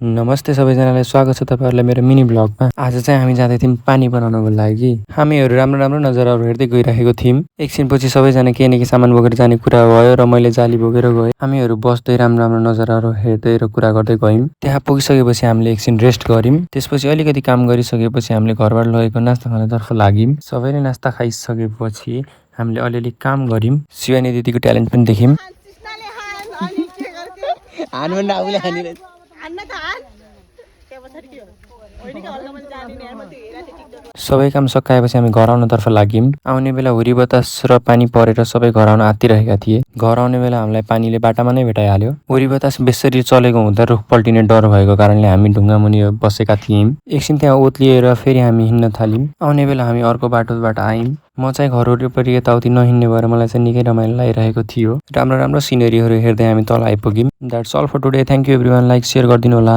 नमस्ते सबैजनालाई स्वागत छ तपाईहरुलाई मेरो मिनी ब्लगमा। आज चाहिँ हामी जाँदै थियौं पानी बनाउनको लागि। हामीहरु राम्रो नजराहरु हेर्दै गइरहेको थियौं। एकछिनपछि सबैजना के न के सामान बोकेर जाने कुरा भयो र मैले जाली बोकेर गए। हामीहरु बस्दै राम्रो नजराहरु हेर्दै र कुरा गर्दै गयौं। त्यहाँ पुगिसकेपछि हामीले एकछिन रेस्ट गर्यौं। त्यसपछि अलिकति काम गरिसकेपछि हामीले घरबाट लगेको नास्ता खानातर्फ लाग्यौं। सबैले नास्ता खाइसकेपछि हामीले अलिअलि काम गर्यौं। शिवानी दिदीको ट्यालेन्ट पनि देख्यौं। सबै काम सकाएपछि हामी घर आउनतर्फ लाग्यौं। आउने बेला हुरी बतास र पानी परेर सबै घर आउन आत्तिरहेका थिए। घर आउने बेला हामीलाई पानीले बाटामा नै भेटाइहाल्यो। हुरी बतास बेसरी चलेको हुँदा रुख पल्टिने डर भएको कारणले हामी ढुङ्गा मुनि बसेका थियौं। एकछिन त्यहाँ ओत्लिएर फेरि हामी हिँड्न थाल्यौं। आउने बेला हामी अर्को बाटोबाट आयौं। म चाहिँ घर वरिपरि यताउति नहिँड्ने भएर मलाई चाहिँ निकै रमाइलो लागिरहेको थियो। राम्रो सिनेरीहरु हेर्दै हामी तल आइपुग्यौं। That's all for today. Thank you everyone. Like share गरिदिनु होला।